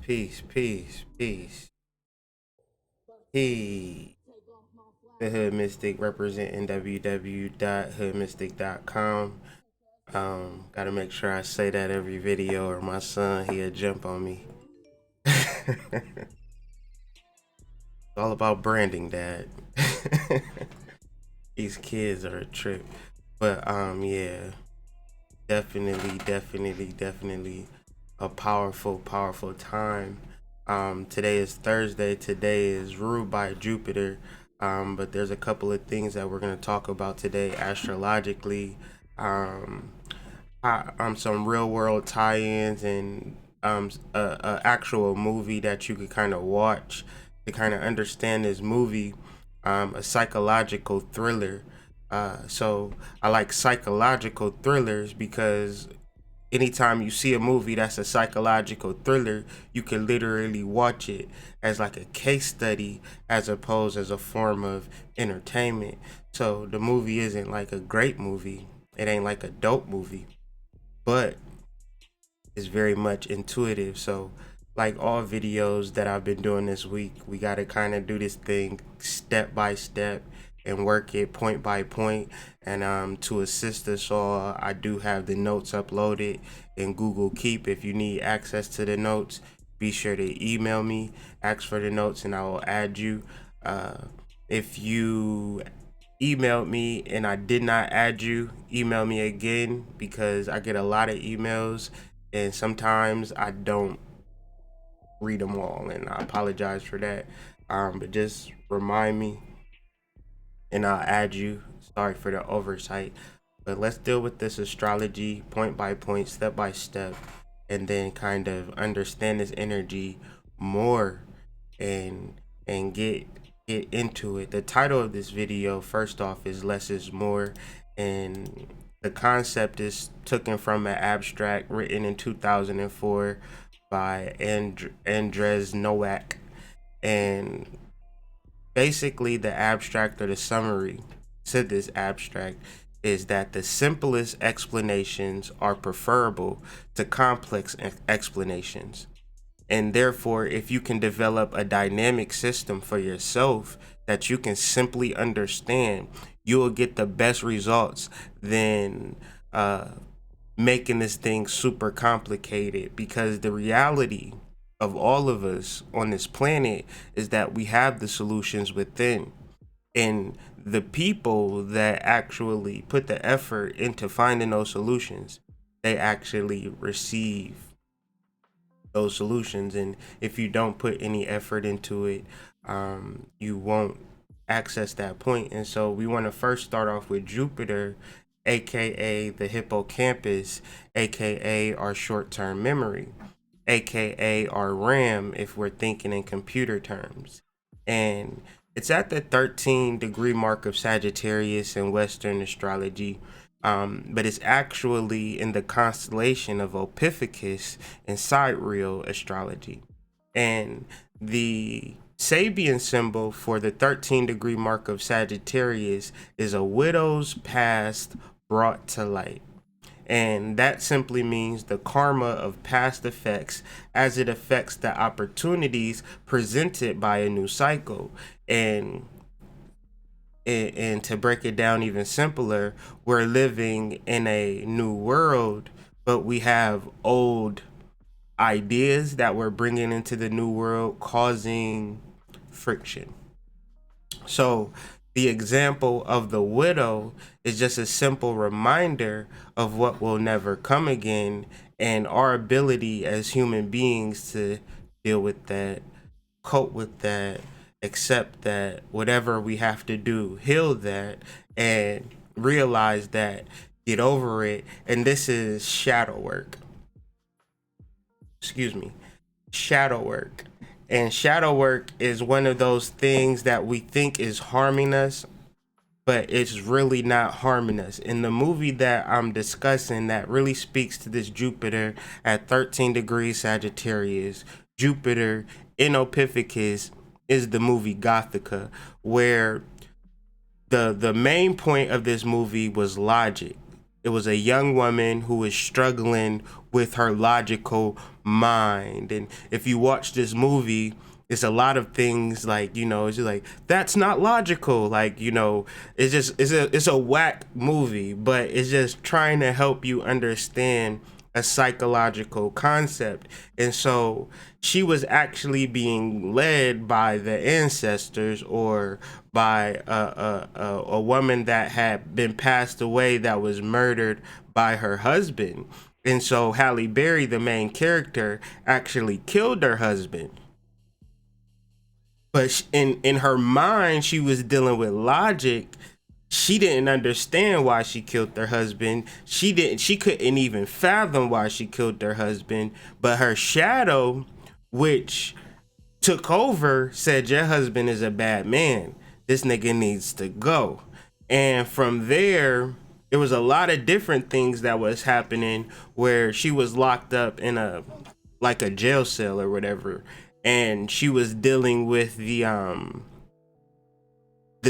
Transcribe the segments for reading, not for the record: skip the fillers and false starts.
peace, peace, peace. He, the Hood Mystic, representing www.hoodmystic.com. Gotta make sure I say that every video, or my son he'll jump on me. It's all about branding, Dad. These kids are a trip, but yeah, definitely a powerful time. Today is Thursday. Today is ruled by Jupiter. But there's a couple of things that we're gonna talk about today astrologically. Um, some real world tie-ins and a actual movie that you could kind of watch to kind of understand this movie. A psychological thriller. So I like psychological thrillers because anytime you see a movie that's a psychological thriller, you can literally watch it as like a case study as opposed as a form of entertainment. So the movie isn't like a great movie. It ain't like a dope movie, but it's very much intuitive. So like all videos that I've been doing this week, we got to kind of do this thing step by step and work it point by point. And to assist us all, I do have the notes uploaded in Google Keep. If you need access to the notes, be sure to email me, ask for the notes, and I will add you. If you emailed me and I did not add you, email me again because I get a lot of emails and sometimes I don't read them all, and I apologize for that. But just remind me and I'll add you. Sorry for the oversight. But let's deal with this astrology point by point, step by step, and then kind of understand this energy more and get into it. The title of this video, first off, is Less is More, and the concept is taken from an abstract written in 2004 by Andres Nowak. And basically the abstract, or the summary to this abstract, is that the simplest explanations are preferable to complex explanations. And therefore, if you can develop a dynamic system for yourself that you can simply understand, you will get the best results than making this thing super complicated. Because the reality of all of us on this planet is that we have the solutions within. And the people that actually put the effort into finding those solutions, they actually receive those solutions. And if you don't put any effort into it, you won't access that point. And so we want to first start off with Jupiter, aka the hippocampus, aka our short-term memory, aka our RAM if we're thinking in computer terms. And it's at the 13-degree mark of Sagittarius in Western astrology, but it's actually in the constellation of Ophiuchus in sidereal astrology. And the Sabian symbol for the 13-degree mark of Sagittarius is a widow's past brought to light. And that simply means the karma of past effects as it affects the opportunities presented by a new cycle. And to break it down even simpler, we're living in a new world, but we have old ideas that we're bringing into the new world, causing friction. So the example of the widow is just a simple reminder of what will never come again, and our ability as human beings to deal with that, cope with that, accept that, whatever we have to do, heal that, and realize that, get over it. And this is shadow work. Excuse me. Shadow work. And shadow work is one of those things that we think is harming us, but it's really not harming us. In the movie that I'm discussing that really speaks to this Jupiter at 13 degrees Sagittarius, Jupiter in Ophiuchus, is the movie Gothica, where the main point of this movie was logic. It was a young woman who was struggling with her logical mind. And if you watch this movie, it's a lot of things like, it's just like, that's not logical. Like, it's a whack movie, but it's just trying to help you understand a psychological concept. And so she was actually being led by the ancestors, or by a woman that had been passed away, that was murdered by her husband. And so Halle Berry, the main character, actually killed her husband. But in her mind, she was dealing with logic. She didn't understand why she killed her husband. She couldn't even fathom why she killed her husband. But her shadow, which took over, said, your husband is a bad man. This nigga needs to go. And from there, it was a lot of different things that was happening, where she was locked up in a jail cell or whatever, and she was dealing with the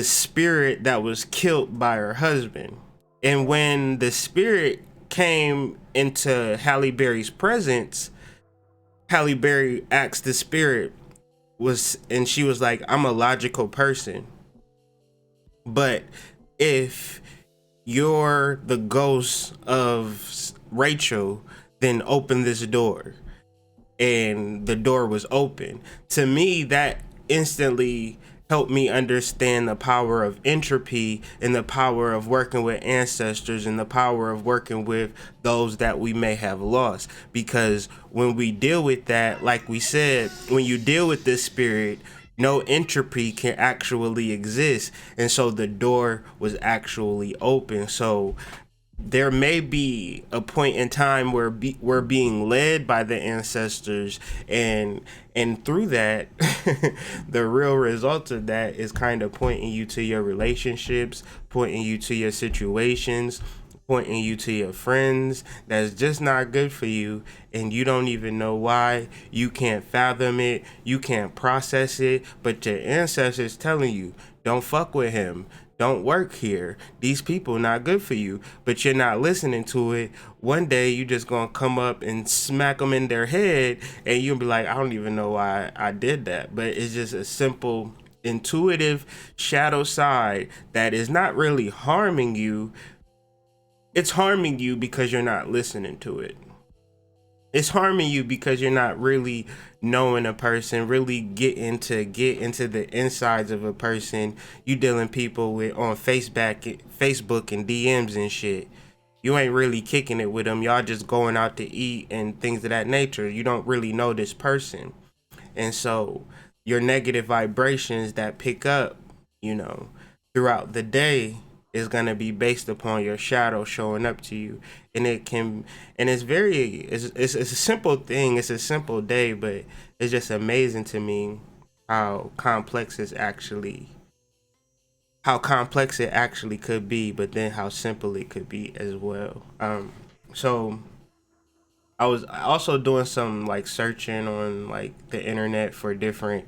spirit that was killed by her husband. And when the spirit came into Halle Berry's presence, Halle Berry asked the spirit, and she was like, I'm a logical person, but if you're the ghost of Rachel, then open this door. And the door was open. To me, that instantly helped me understand the power of entropy, and the power of working with ancestors, and the power of working with those that we may have lost. Because when we deal with that, like we said, when you deal with this spirit, no entropy can actually exist. And so the door was actually open. So there may be a point in time where we're being led by the ancestors, and through that, the real result of that is kind of pointing you to your relationships, pointing you to your situations, pointing you to your friends that's just not good for you, and you don't even know why. You can't fathom it, you can't process it, but your ancestors telling you, don't fuck with him, don't work here, these people not good for you, but you're not listening to it. One day you just gonna come up and smack them in their head, and you'll be like, I don't even know why I did that. But it's just a simple intuitive shadow side that is not really harming you. It's harming you because you're not listening to it. It's harming you because you're not really knowing a person, really get into the insides of a person. You dealing people with on Facebook and DMs and shit. You ain't really kicking it with them. Y'all just going out to eat and things of that nature. You don't really know this person. And so your negative vibrations that pick up, throughout the day, is going to be based upon your shadow showing up to you. And it's a simple thing, it's a simple day, but it's just amazing to me how complex it actually could be, but then how simple it could be as well. So I was also doing some searching on the internet for different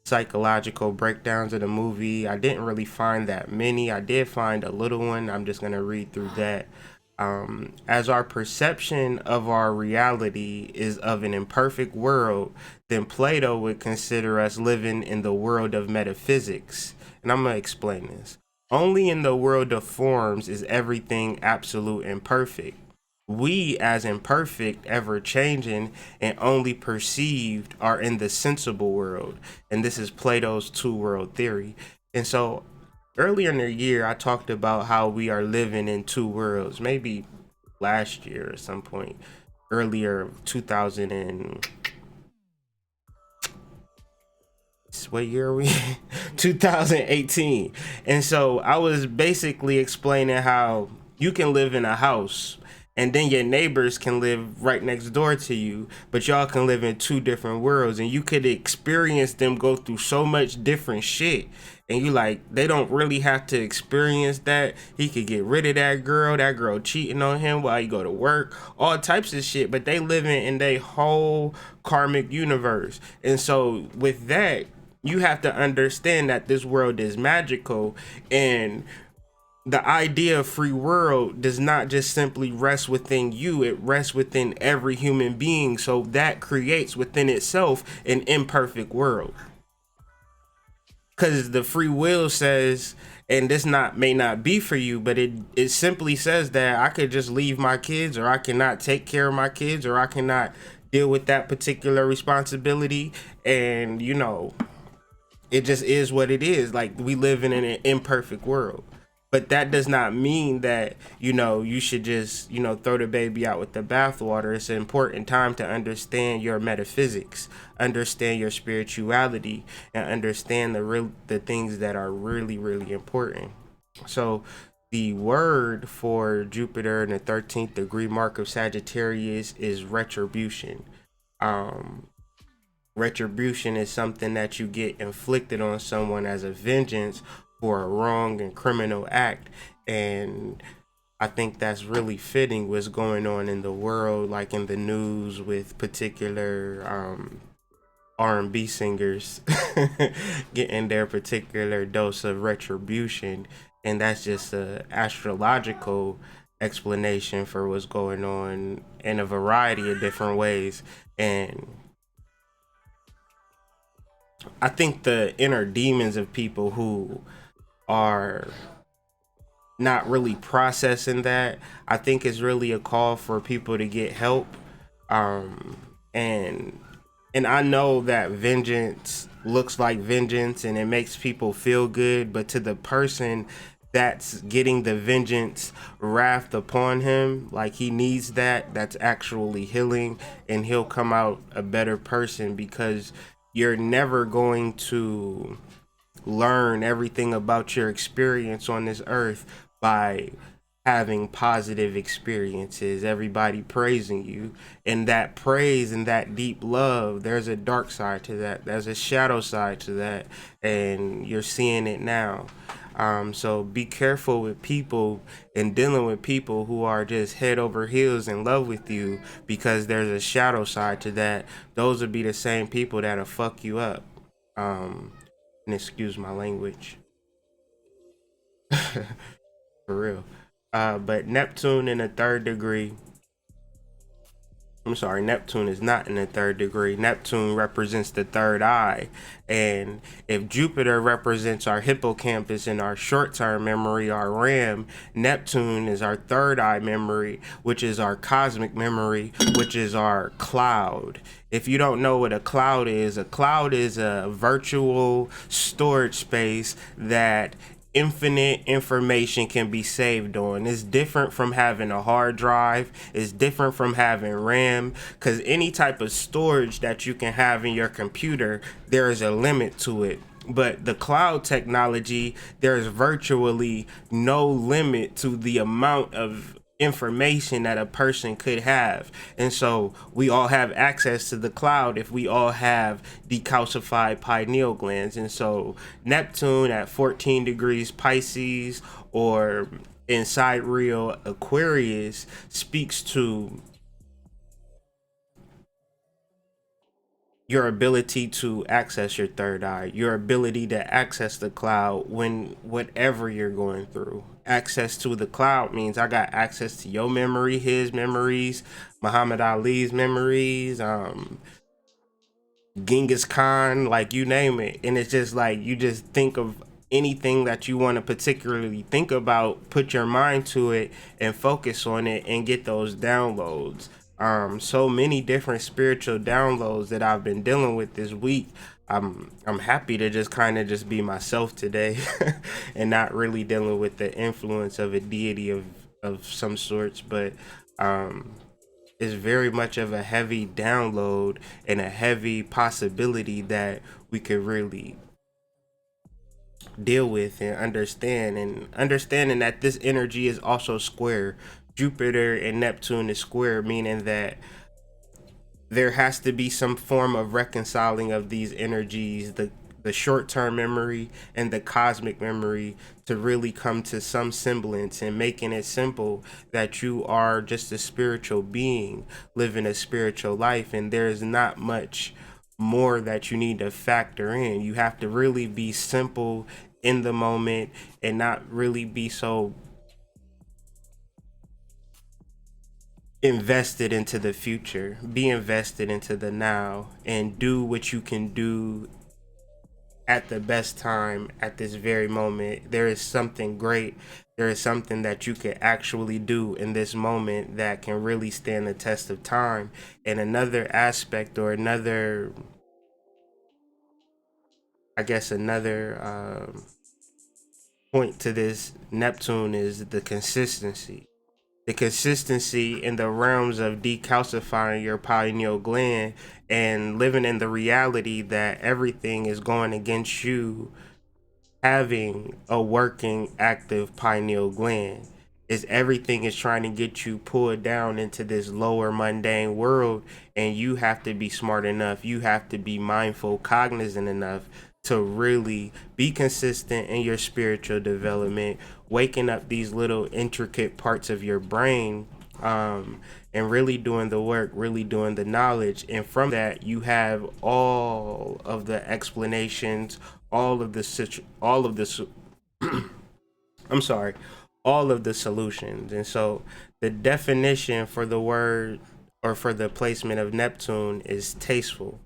psychological breakdowns of the movie. I didn't really find that many. I did find a little one. I'm just gonna read through that. As our perception of our reality is of an imperfect world, then Plato would consider us living in the world of metaphysics. And I'm gonna explain this. Only in the world of forms is everything absolute and perfect. We, as imperfect, ever changing, and only perceived, are in the sensible world. And this is Plato's two world theory. And so earlier in the year, I talked about how we are living in two worlds, maybe last year at some point, earlier 2000 and what year are we? 2018. And so I was basically explaining how you can live in a house, and then your neighbors can live right next door to you, but y'all can live in two different worlds, and you could experience them go through so much different shit. And you they don't really have to experience that. He could get rid of that girl cheating on him while he go to work, all types of shit, but they living in their whole karmic universe. And so with that, you have to understand that this world is magical, and the idea of free world does not just simply rest within you, it rests within every human being. So that creates within itself an imperfect world. Because the free will says, and this not may not be for you, but it simply says that I could just leave my kids, or I cannot take care of my kids, or I cannot deal with that particular responsibility. And it just is what it is. Like, we live in an imperfect world, but that does not mean that you should just throw the baby out with the bathwater. It's an important time to understand your metaphysics, understand your spirituality, and understand the things that are really, really important. So the word for Jupiter in the 13th degree mark of Sagittarius is retribution. um Retribution is something that you get inflicted on someone as a vengeance for a wrong and criminal act. And I think that's really fitting what's going on in the world, like in the news with particular R&B singers getting their particular dose of retribution. And that's just a astrological explanation for what's going on in a variety of different ways. And I think the inner demons of people who are not really processing that, I think it's really a call for people to get help. Um, and I know that vengeance looks like vengeance and it makes people feel good, but to the person that's getting the vengeance wrath upon him, like, he needs that's actually healing, and he'll come out a better person, because you're never going to learn everything about your experience on this earth by having positive experiences, everybody praising you. And that praise and that deep love, there's a dark side to that, there's a shadow side to that, and you're seeing it now. So be careful with people and dealing with people who are just head over heels in love with you, because there's a shadow side to that. Those would be the same people that'll fuck you up. um and excuse my language. For real. But Neptune in the third degree, I'm sorry, Neptune is not in the third degree. Neptune represents the third eye. And if Jupiter represents our hippocampus and our short term memory, our RAM, Neptune is our third eye memory, which is our cosmic memory, which is our cloud. If you don't know what a cloud is a virtual storage space that infinite information can be saved on. It's different from having a hard drive. It's different from having RAM, because any type of storage that you can have in your computer, there is a limit to it. But the cloud technology, there's virtually no limit to the amount of information that a person could have. And so we all have access to the cloud if we all have decalcified pineal glands. And so Neptune at 14 degrees Pisces, or in sidereal Aquarius, speaks to your ability to access your third eye, your ability to access the cloud when whatever you're going through. Access to the cloud means I got access to your memory, his memories, Muhammad Ali's memories, Genghis Khan, like, you name it. And it's just like, you just think of anything that you want to particularly think about, put your mind to it and focus on it and get those downloads. So many different spiritual downloads that I've been dealing with this week. I'm happy to just kind of just be myself today and not really dealing with the influence of a deity of some sorts, but um is very much of a heavy download and a heavy possibility that we could really deal with and understand. And understanding that this energy is also square. Jupiter and Neptune is square, meaning that there has to be some form of reconciling of these energies, the short-term memory and the cosmic memory, to really come to some semblance, and making it simple that you are just a spiritual being living a spiritual life, and there's not much more that you need to factor in. You have to really be simple in the moment and not really be so invested into the future. Be invested into the now and do what you can do at the best time at this very moment. There is something great. There is something that you can actually do in this moment that can really stand the test of time. And another aspect, or another, I guess, another point to this Neptune is the consistency. The consistency in the realms of decalcifying your pineal gland and living in the reality that everything is going against you having a working active pineal gland. Is everything is trying to get you pulled down into this lower mundane world, and you have to be smart enough, you have to be mindful, cognizant enough to really be consistent in your spiritual development, waking up these little intricate parts of your brain, and really doing the work, really doing the knowledge. And from that, you have all of the explanations, all of the all of the I'm sorry, all of the solutions. And so the definition for the word, or for the placement of Neptune, is tasteful.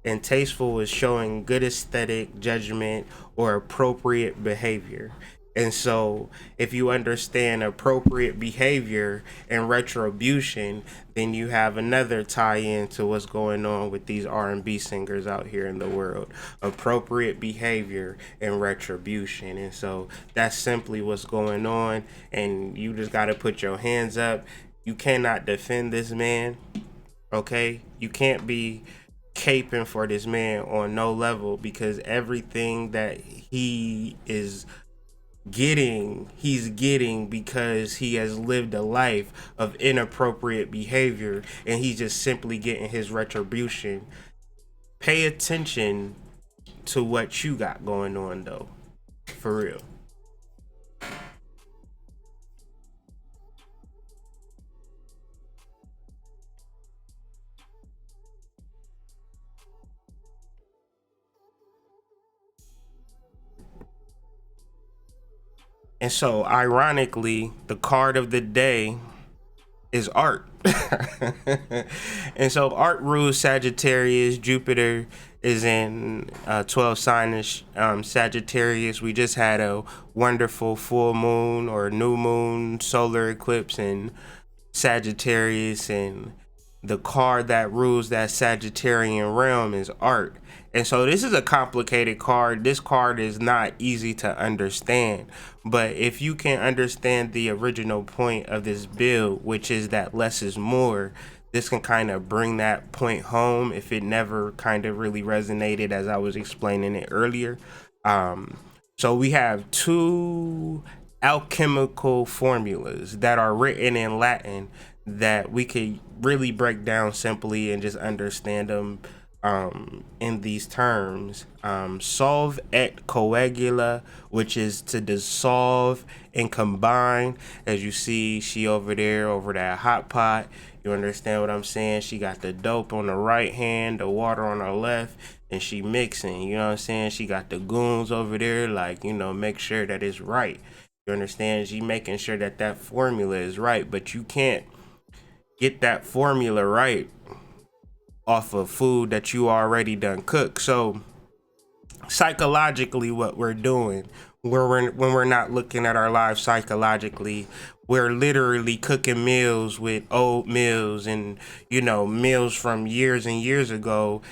And tasteful is showing good aesthetic judgment or appropriate behavior. And so, if you understand appropriate behavior and retribution, then you have another tie-in to what's going on with these R&B singers out here in the world. Appropriate behavior and retribution. And so, that's simply what's going on. And you just got to put your hands up. You cannot defend this man, okay? You can't be caping for this man on no level, because everything that he's getting because he has lived a life of inappropriate behavior, and he's just simply getting his retribution. Pay attention to what you got going on, though, for real. And so, ironically, the card of the day is art. And so art rules Sagittarius. Jupiter is in 12 sign Sagittarius. We just had a wonderful full moon or new moon solar eclipse in Sagittarius, and the card that rules that Sagittarian realm is art. And so this is a complicated card. This card is not easy to understand. But if you can understand the original point of this build, which is that less is more, this can kind of bring that point home if it never kind of really resonated as I was explaining it earlier. Um, so we have two alchemical formulas that are written in Latin that we could really break down simply and just understand them in these terms. Solve et coagula, which is to dissolve and combine. As you see, she over there over that hot pot. You understand what I'm saying? She got the dope on the right hand, the water on her left, and she mixing. You know what I'm saying? She got the goons over there, like, make sure that it's right. You understand? She making sure that that formula is right, but you can't get that formula right off of food that you already done cook. So psychologically, what we're doing, when we're not looking at our lives psychologically, we're literally cooking meals with old meals and meals from years and years ago,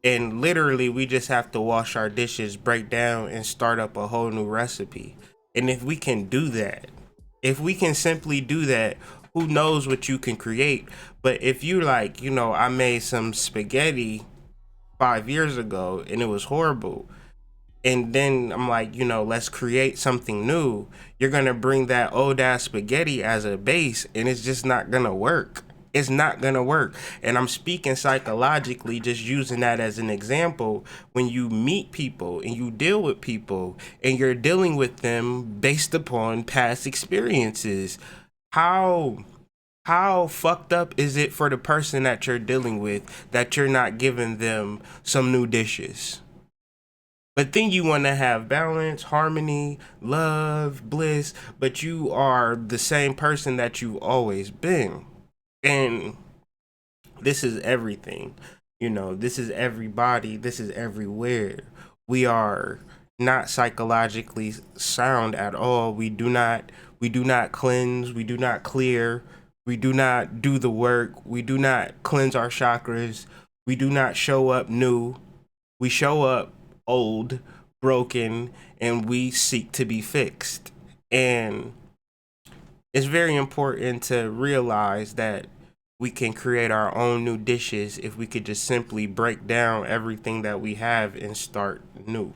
and literally we just have to wash our dishes, break down, and start up a whole new recipe. And if we can do that, if we can simply do that, who knows what you can create. But if you like, I made some spaghetti 5 years ago and it was horrible, and then I'm like, let's create something new, you're gonna bring that old ass spaghetti as a base, and it's just not gonna work. It's not gonna work. And I'm speaking psychologically, just using that as an example. When you meet people and you deal with people and you're dealing with them based upon past experiences, how how fucked up is it for the person that you're dealing with that you're not giving them some new dishes? But then you want to have balance, harmony, love, bliss, but you are the same person that you've always been. And this is everything. This is everybody, this is everywhere. We are not psychologically sound at all. We do not cleanse, we do not clear, we do not do the work, we do not cleanse our chakras, we do not show up new. We show up old, broken, and we seek to be fixed. And it's very important to realize that we can create our own new dishes if we could just simply break down everything that we have and start new,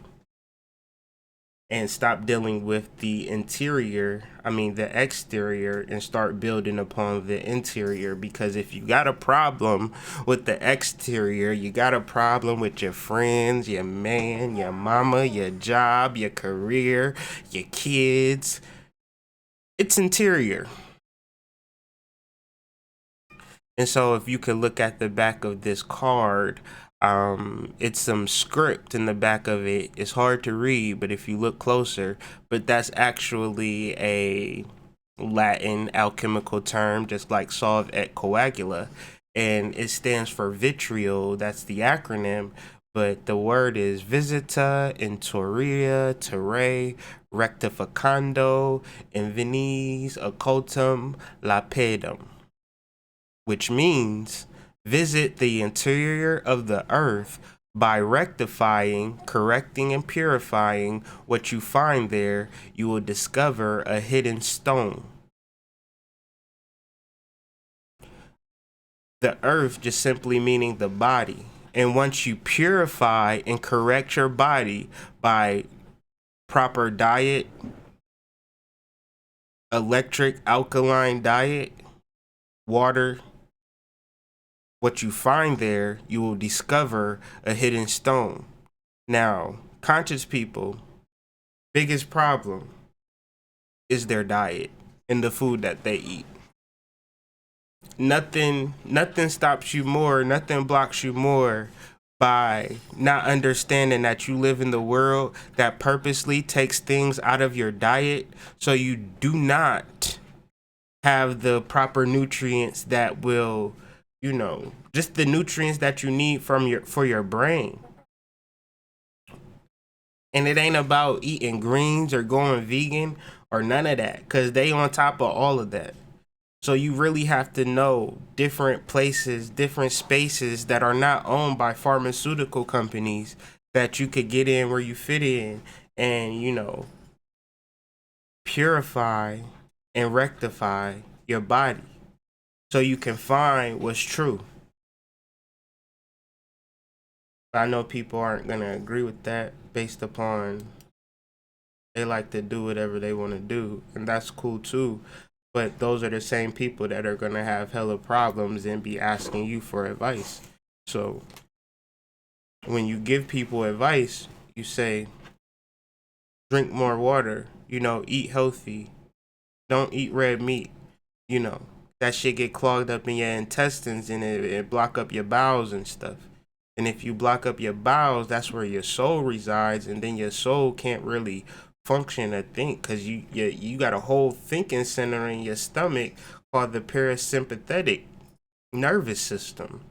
and stop dealing with the the exterior, and start building upon the interior. Because if you got a problem with the exterior, you got a problem with your friends, your man, your mama, your job, your career, your kids. It's interior. And so if you could look at the back of this card, it's some script in the back of it. It's hard to read, but if you look closer, but that's actually a Latin alchemical term, just like solve et coagula. And it stands for vitriol. That's the acronym. But the word is visita intoria terrae rectificando invenis occultum lapidum, which means visit the interior of the earth by rectifying, correcting, and purifying what you find there. You will discover a hidden stone. The earth just simply meaning the body. And once you purify and correct your body by proper diet, electric alkaline diet, water, what you find there, you will discover a hidden stone. Now, conscious people, biggest problem is their diet and the food that they eat. Nothing stops you more, nothing blocks you more by not understanding that you live in the world that purposely takes things out of your diet so you do not have the proper nutrients that will, just the nutrients that you need for your brain. And it ain't about eating greens or going vegan or none of that, because they on top of all of that. So you really have to know different places, different spaces that are not owned by pharmaceutical companies that you could get in where you fit in, and purify and rectify your body so you can find what's true. I know people aren't going to agree with that based upon they like to do whatever they want to do, and that's cool too. But those are the same people that are going to have hella problems and be asking you for advice. So when you give people advice, you say, drink more water, eat healthy, don't eat red meat, that shit get clogged up in your intestines, and it block up your bowels and stuff. And if you block up your bowels, that's where your soul resides, and then your soul can't really function or think, because you got a whole thinking center in your stomach called the parasympathetic nervous system.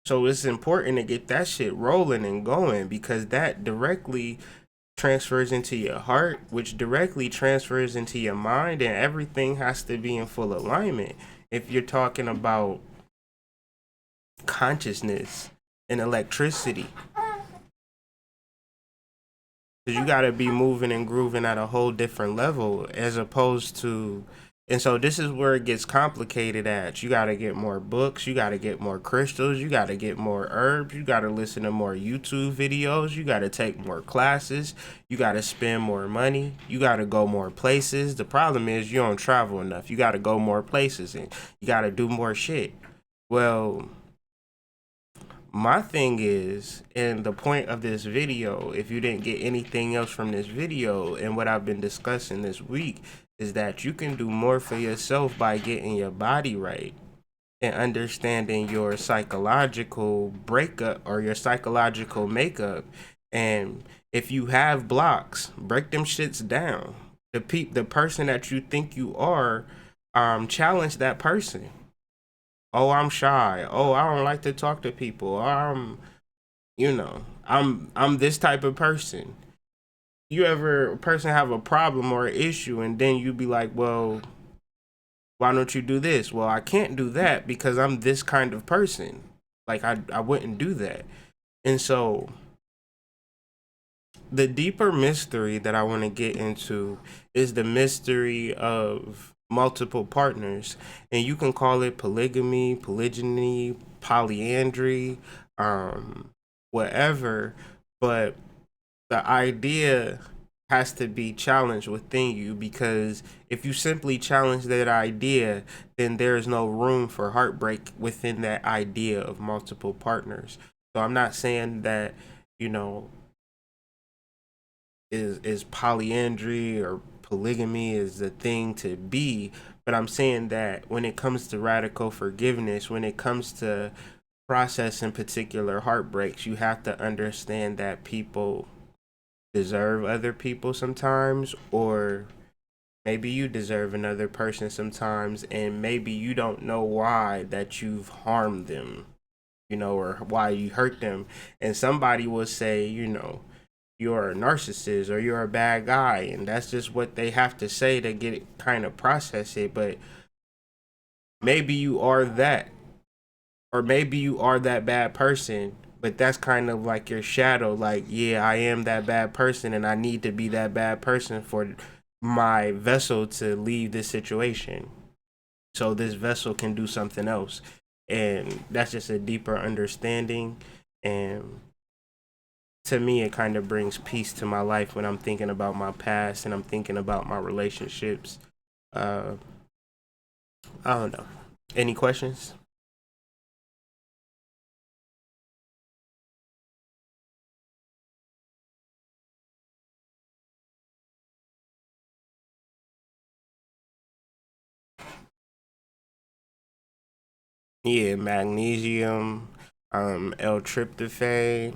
So it's important to get that shit rolling and going, because that directly transfers into your heart, which directly transfers into your mind, and everything has to be in full alignment. If you're talking about consciousness and electricity, because you got to be moving and grooving at a whole different level, as opposed to. And so this is where it gets complicated at. You got to get more books, you got to get more crystals, you got to get more herbs, you got to listen to more YouTube videos, you got to take more classes, you got to spend more money, you got to go more places. The problem is you don't travel enough. You got to go more places and you got to do more shit. Well, my thing is, and the point of this video, if you didn't get anything else from this video and what I've been discussing this week, is that you can do more for yourself by getting your body right and understanding your psychological breakup or your psychological makeup. And if you have blocks, break them shits down. The person that you think you are, challenge that person. Oh, I'm shy. Oh, I don't like to talk to people. I'm this type of person. You ever a person have a problem or an issue, and then you be like, well, why don't you do this? Well, I can't do that because I'm this kind of person. Like I wouldn't do that. And so the deeper mystery that I want to get into is the mystery of multiple partners. And you can call it polygamy, polygyny, polyandry, um, whatever. But the idea has to be challenged within you, because if you simply challenge that idea, then there is no room for heartbreak within that idea of multiple partners. So I'm not saying that, you know, is polyandry or polygamy is the thing to be, but I'm saying that when it comes to radical forgiveness, when it comes to processing particular heartbreaks, you have to understand that people deserve other people sometimes, or maybe you deserve another person sometimes, and maybe you don't know why that you've harmed them, or why you hurt them. And somebody will say, you're a narcissist or you're a bad guy, and that's just what they have to say to get it kind of process it. But maybe you are that, or maybe you are that bad person, but that's kind of like your shadow. Like, yeah, I am that bad person, and I need to be that bad person for my vessel to leave this situation, so this vessel can do something else. And that's just a deeper understanding. And to me, it kind of brings peace to my life when I'm thinking about my past and I'm thinking about my relationships. uh I don't know. Any questions? Yeah, magnesium, L-tryptophan,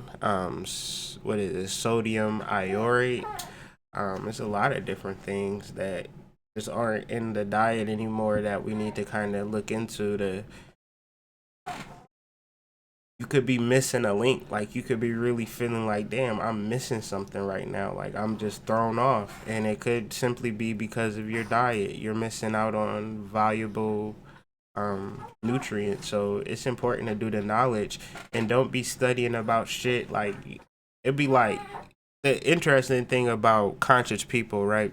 what is it, sodium iorate. It's a lot of different things that just aren't in the diet anymore that we need to kind of look into. To You could be missing a link. Like, you could be really feeling like, damn, I'm missing something right now. Like, I'm just thrown off, and it could simply be because of your diet. You're missing out on valuable nutrients. So it's important to do the knowledge, and don't be studying about shit. Like, it'd be like, the interesting thing about conscious people, right?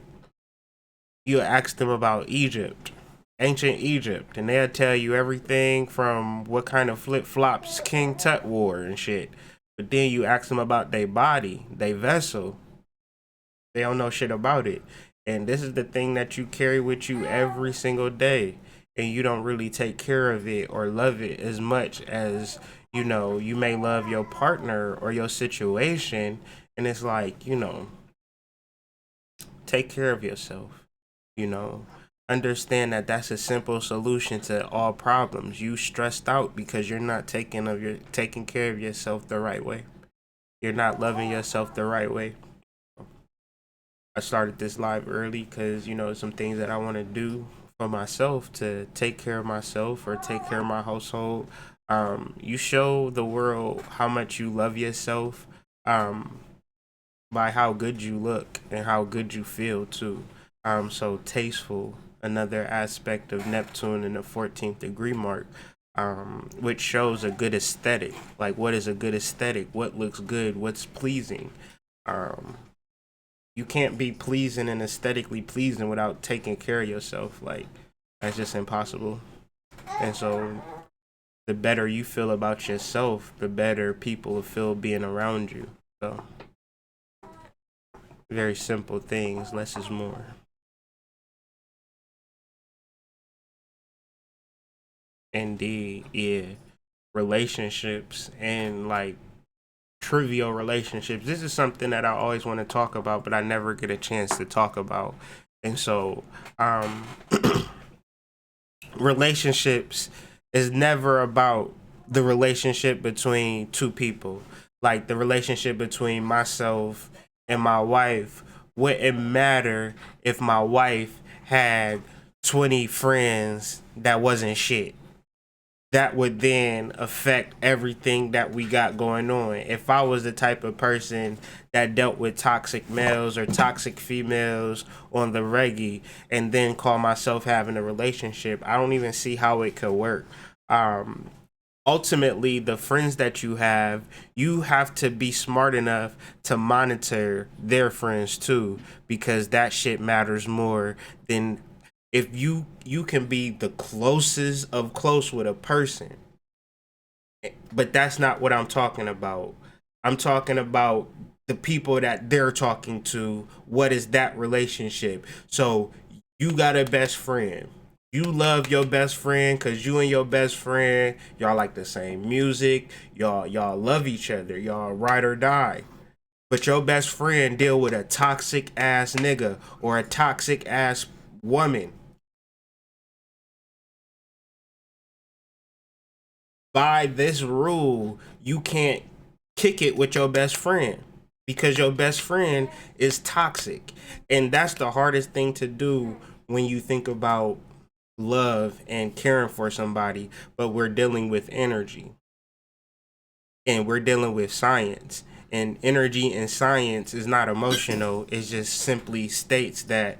You ask them about Egypt, ancient Egypt, and they'll tell you everything from what kind of flip flops King Tut wore and shit. But then you ask them about their body, their vessel, they don't know shit about it. And this is the thing that you carry with you every single day. And you don't really take care of it or love it as much as, you may love your partner or your situation. And it's like, take care of yourself, you know. Understand that that's a simple solution to all problems. You stressed out because you're not taking care of yourself the right way. You're not loving yourself the right way. I started this live early because, some things that I want to do for myself to take care of myself or take care of my household. You show the world how much you love yourself, um, by how good you look and how good you feel too. So tasteful, another aspect of Neptune in the 14th degree mark, which shows a good aesthetic. Like, what is a good aesthetic? What looks good? What's pleasing? Um, you can't be pleasing and aesthetically pleasing without taking care of yourself. Like, that's just impossible. And so the better you feel about yourself, the better people will feel being around you. So very simple things, less is more. Indeed, yeah. Relationships, and like trivial relationships. This is something that I always want to talk about, but I never get a chance to talk about. And so, um, relationships is never about the relationship between two people. Like the relationship between myself and my wife wouldn't matter if my wife had 20 friends that wasn't shit. That would then affect everything that we got going on. If I was the type of person that dealt with toxic males or toxic females on the reggae and then call myself having a relationship, I don't even see how it could work. Um, Ultimately, the friends that you have to be smart enough to monitor their friends too, because that shit matters more than if you can be the closest of close with a person, but that's not what I'm talking about. I'm talking about the people that they're talking to. What is that relationship? So you got a best friend. You love your best friend because you and your best friend, y'all like the same music. Y'all love each other. Y'all ride or die. But your best friend deal with a toxic ass nigga or a toxic ass woman. By this rule, you can't kick it with your best friend because your best friend is toxic. And that's the hardest thing to do when you think about love and caring for somebody, but we're dealing with energy and we're dealing with science. And energy and science is not emotional, it just simply states that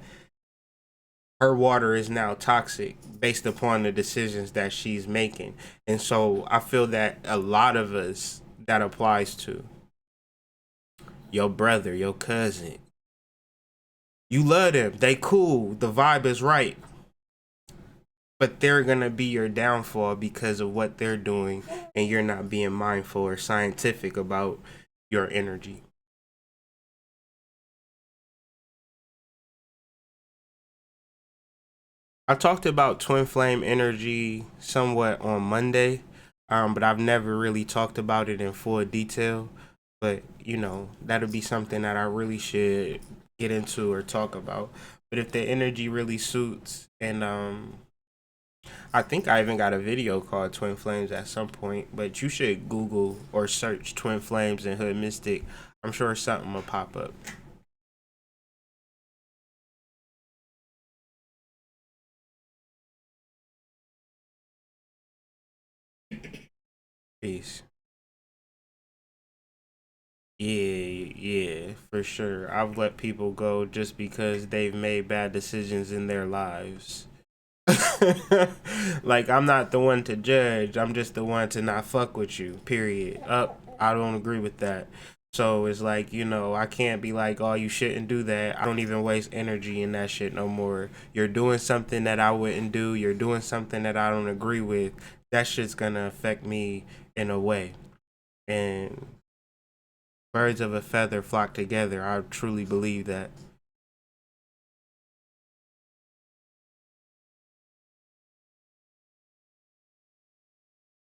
her water is now toxic based upon the decisions that she's making. And so I feel that a lot of us that applies to your brother, your cousin. You love them, they cool, the vibe is right, but they're gonna be your downfall because of what they're doing, and you're not being mindful or scientific about your energy. I talked about twin flame energy somewhat on Monday, but I've never really talked about it in full detail. But that'll be something that I really should get into or talk about. But if the energy really suits, and I think I even got a video called Twin Flames at some point. But you should Google or search Twin Flames and Hood Mystic. I'm sure something will pop up. Peace. Yeah, yeah, for sure. I've let people go just because they've made bad decisions in their lives. Like I'm not the one to judge. I'm just the one to not fuck with you. Period. Up. I don't agree with that. So it's like, I can't be like, oh, you shouldn't do that. I don't even waste energy in that shit no more. You're doing something that I wouldn't do. You're doing something that I don't agree with. That shit's gonna affect me in a way. And birds of a feather flock together. I truly believe that.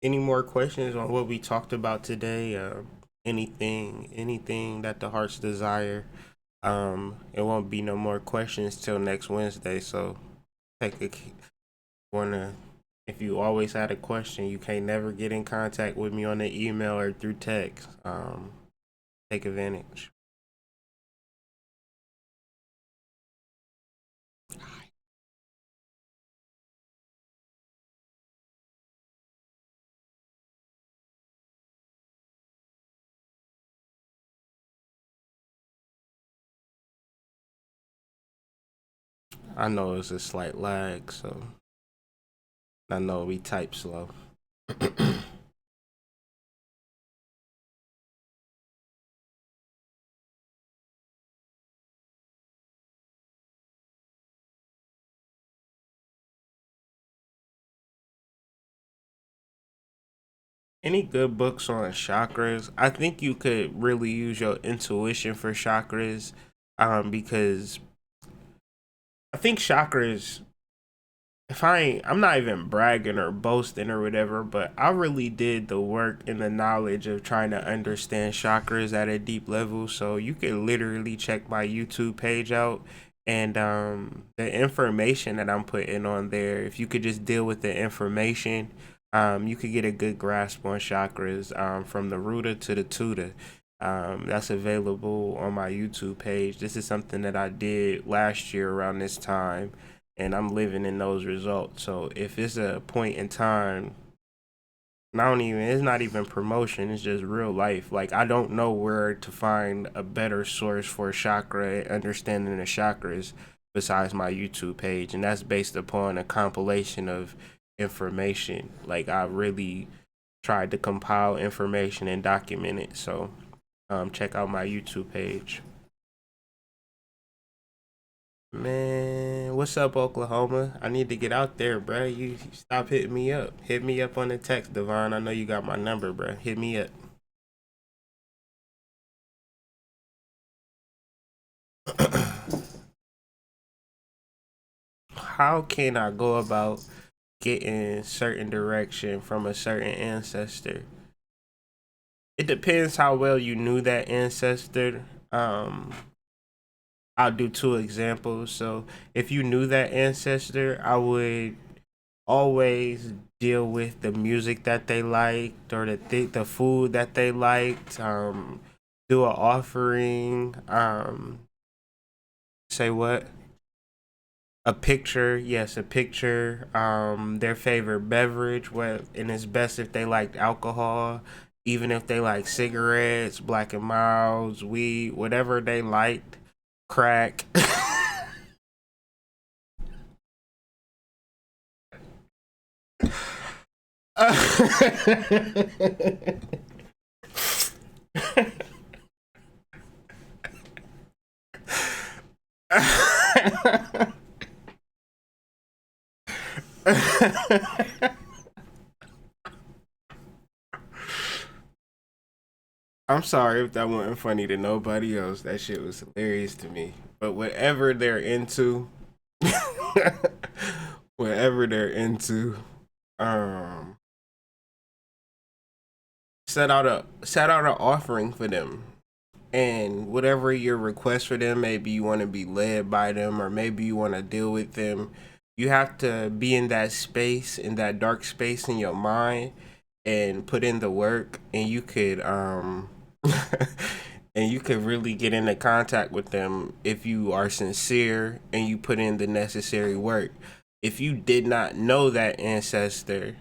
Any more questions on what we talked about today? Anything that the heart's desire. It won't be no more questions till next Wednesday. So take a wanna. If you always had a question, you can't never get in contact with me on the email or through text. Take advantage. I know it's a slight lag, so I know we type slow. Any good books on chakras? I think you could really use your intuition for chakras, because I think chakras. If I ain't, I'm not even bragging or boasting or whatever, but I really did the work and the knowledge of trying to understand chakras at a deep level. So you can literally check my YouTube page out, and the information that I'm putting on there. If you could just deal with the information, you could get a good grasp on chakras from the rooter to the tutor. That's available on my YouTube page. This is something that I did last year around this time, and I'm living in those results. So if it's a point in time, it's not even promotion, it's just real life. Like, I don't know where to find a better source for chakra understanding the chakras besides my YouTube page, and that's based upon a compilation of information. Like, I really tried to compile information and document it. So check out my YouTube page. Man, what's up, Oklahoma? I need to get out there, bruh. You stop hitting me up. Hit me up on the text, Devon. I know you got my number, bruh. Hit me up. How can I go about getting certain direction from a certain ancestor? It depends how well you knew that ancestor. I'll do two examples. So if you knew that ancestor, I would always deal with the music that they liked or the food that they liked. Do an offering. Say what? A picture, yes, a picture. Their favorite beverage. What, and it's best if they liked alcohol. Even if they like cigarettes, Black and Milds, weed, whatever they liked, crack. I'm sorry if that wasn't funny to nobody else. That shit was hilarious to me. But whatever they're into, whatever they're into, um, set out an offering for them. And whatever your request for them, maybe you want to be led by them, or maybe you want to deal with them. You have to be in that space, in that dark space in your mind, and put in the work, and you could and you could really get into contact with them if you are sincere and you put in the necessary work. If you did not know that ancestor,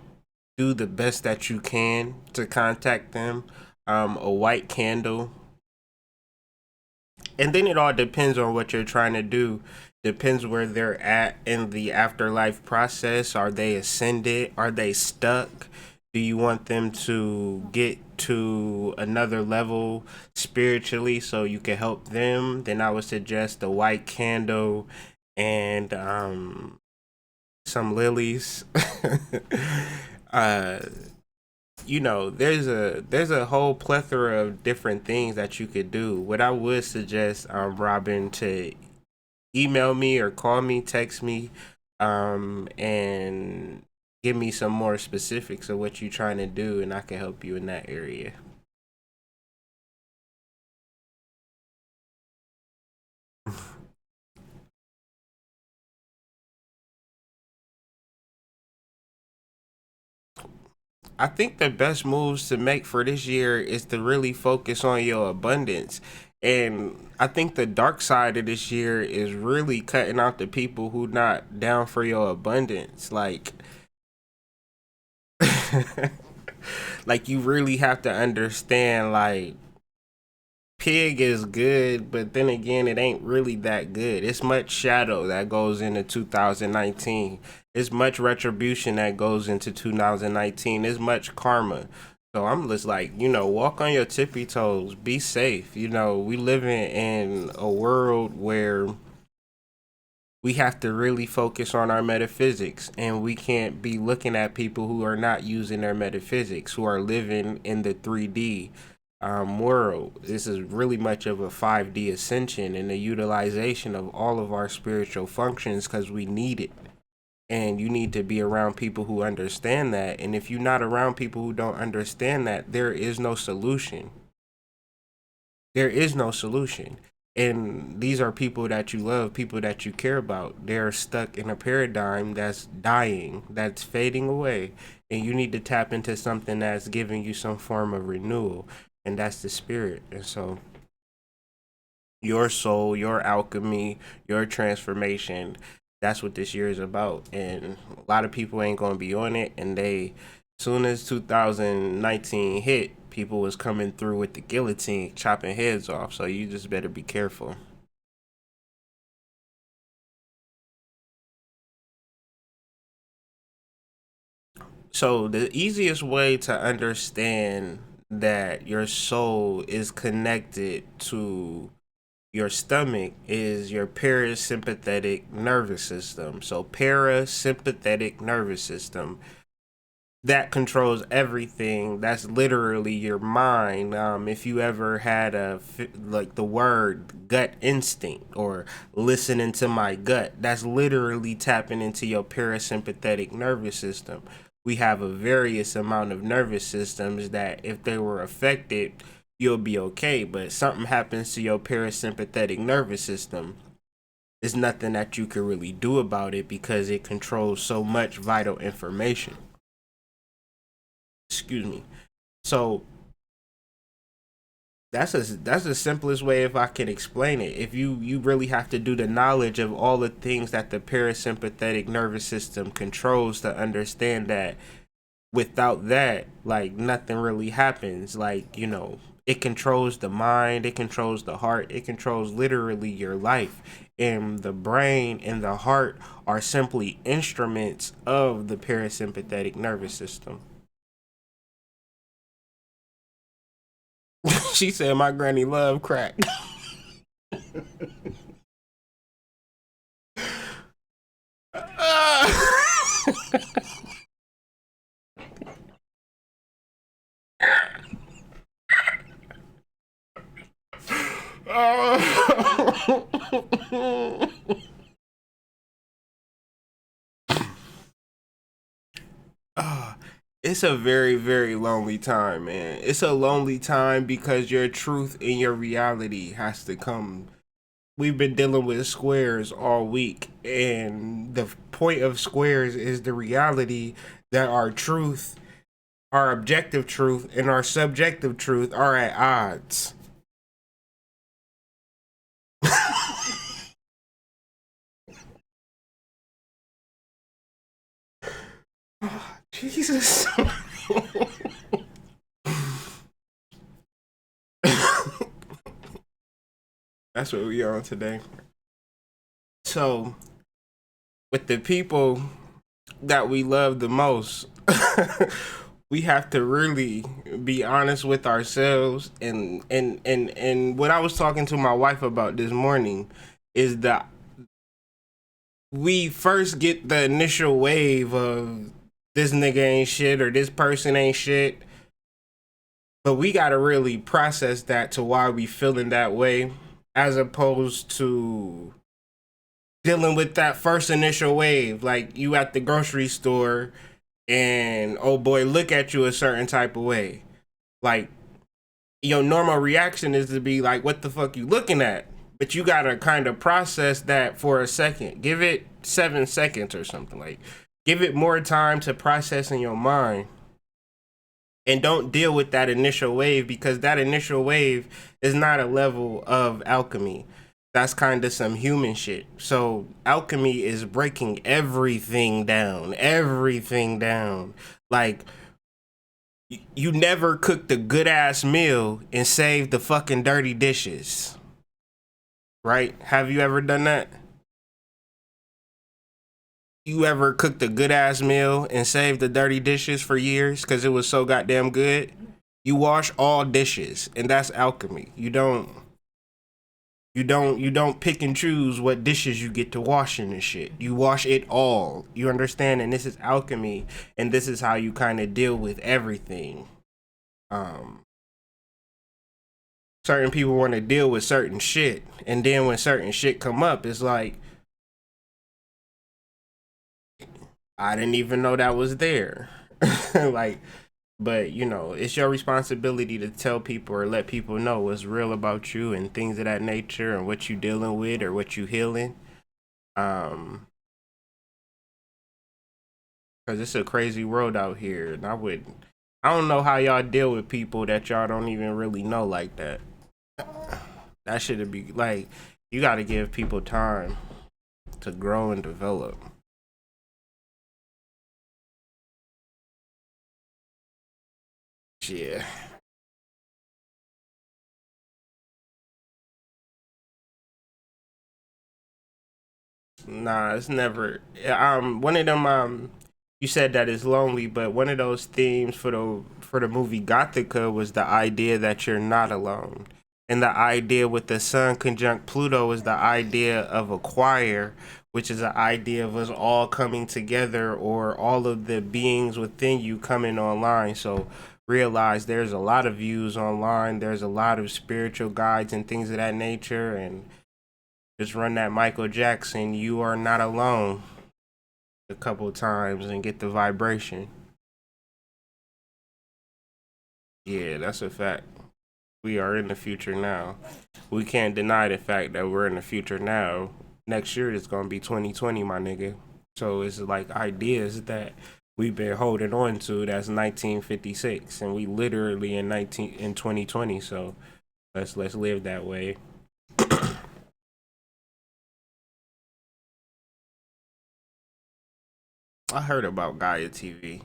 do the best that you can to contact them. A white candle, and then it all depends on what you're trying to do. Depends where they're at in the afterlife process. Are they ascended? Are they stuck? Do you want them to get to another level spiritually so you can help them? Then I would suggest a white candle and some lilies. uh there's a whole plethora of different things that you could do. What I would suggest, Robin, to email me or call me, text me, and give me some more specifics of what you're trying to do, and I can help you in that area. I think the best moves to make for this year is to really focus on your abundance. And I think the dark side of this year is really cutting out the people who not down for your abundance. Like like you really have to understand, like, pig is good, but then again, it ain't really that good. It's much shadow that goes into 2019. It's much retribution that goes into 2019. It's much karma. So I'm just like, walk on your tippy toes. Be safe. We live in a world where we have to really focus on our metaphysics, and we can't be looking at people who are not using their metaphysics, who are living in the 3D world. This is really much of a 5D ascension and the utilization of all of our spiritual functions, because we need it. And you need to be around people who understand that. And if you're not around people who don't understand that, there is no solution. There is no solution. And these are people that you love, people that you care about. They're stuck in a paradigm that's dying, that's fading away. And you need to tap into something that's giving you some form of renewal. And that's the spirit. And so your soul, your alchemy, your transformation, that's what this year is about. And a lot of people ain't gonna be on it. And they, soon as 2019 hit, people was coming through with the guillotine, chopping heads off. So you just better be careful. So the easiest way to understand that your soul is connected to your stomach is your parasympathetic nervous system. So parasympathetic nervous system, that controls everything. That's literally your mind. If you ever had like the word gut instinct or listening to my gut, that's literally tapping into your parasympathetic nervous system. We have a various amount of nervous systems that if they were affected, you'll be okay. But something happens to your parasympathetic nervous system, there's nothing that you can really do about it because it controls so much vital information. Excuse me. So that's the simplest way if I can explain it. If you really have to do the knowledge of all the things that the parasympathetic nervous system controls to understand that without that, like nothing really happens. Like, it controls the mind, it controls the heart, it controls literally your life. And the brain and the heart are simply instruments of the parasympathetic nervous system. She said my granny loved crack. It's a very, very lonely time, man. It's a lonely time because your truth and your reality has to come. We've been dealing with squares all week, and the point of squares is the reality that our truth, our objective truth, and our subjective truth are at odds. Jesus. That's what we on today. So, with the people that we love the most, we have to really be honest with ourselves. And what I was talking to my wife about this morning is that we first get the initial wave of this nigga ain't shit or this person ain't shit, but we gotta really process that to why we feeling that way, as opposed to dealing with that first initial wave. Like you at the grocery store and oh boy, look at you a certain type of way. Like your normal reaction is to be like, what the fuck you looking at? But you gotta kind of process that for a second. Give it 7 seconds or something. Like, give it more time to process in your mind. And don't deal with that initial wave because that initial wave is not a level of alchemy. That's kind of some human shit. So, alchemy is breaking everything down. Everything down. Like, you never cooked a good ass meal and saved the fucking dirty dishes. Right? Have you ever done that? You ever cooked a good ass meal and saved the dirty dishes for years because it was so goddamn good? You wash all dishes, and that's alchemy. You don't pick and choose what dishes you get to washing and shit. You wash it all. You understand? And this is alchemy, and this is how you kind of deal with everything. Um, Certain people want to deal with certain shit, and then when certain shit come up, it's like I didn't even know that was there. Like But you know, it's your responsibility to tell people or let people know what's real about you and things of that nature and what you dealing with or what you healing. Um, because it's a crazy world out here, and I don't know how y'all deal with people that y'all don't even really know like that. That should be like, you got to give people time to grow and develop. Yeah. Nah, it's never. One of them. You said that it's lonely, but one of those themes for the movie Gothica was the idea that you're not alone, and the idea with the Sun conjunct Pluto is the idea of a choir, which is the idea of us all coming together or all of the beings within you coming online. So realize there's a lot of views online. There's a lot of spiritual guides and things of that nature, and just run that Michael Jackson, "You Are Not Alone" a couple of times and get the vibration. Yeah, that's a fact. We are in the future now. We can't deny the fact that we're in the future now. Next year is gonna be 2020, my nigga. So it's like ideas that we've been holding on to that's 1956, and we literally in 2020. So let's live that way. I heard about Gaia TV.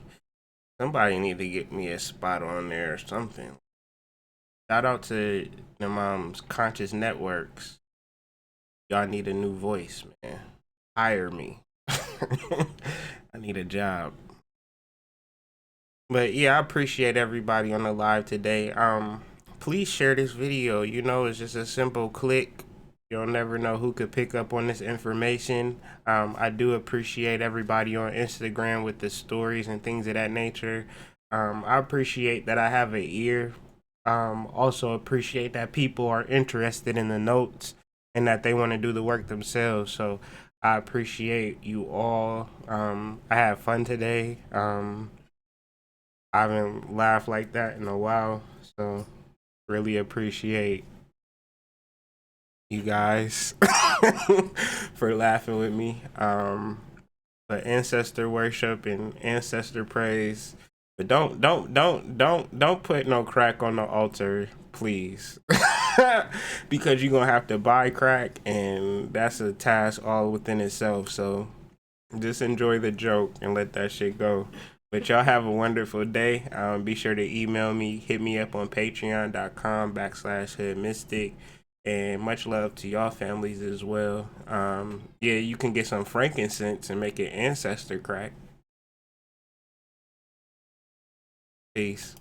Somebody need to get me a spot on there or something. Shout out to the mom's conscious networks. Y'all need a new voice, man. Hire me. I need a job. But yeah, I appreciate everybody on the live today. Please share this video. You know, it's just a simple click. You'll never know who could pick up on this information. I do appreciate everybody on Instagram with the stories and things of that nature. I appreciate that I have an ear. Also appreciate that people are interested in the notes and that they want to do the work themselves. So I appreciate you all. I had fun today. I haven't laughed like that in a while, so really appreciate you guys for laughing with me. But ancestor worship and ancestor praise. But don't put no crack on the altar, please. Because you're gonna have to buy crack, and that's a task all within itself. So just enjoy the joke and let that shit go. But y'all have a wonderful day. Be sure to email me, hit me up on patreon.com/hoodmystic. And much love to y'all families as well. Yeah, you can get some frankincense and make it ancestor crack. Peace.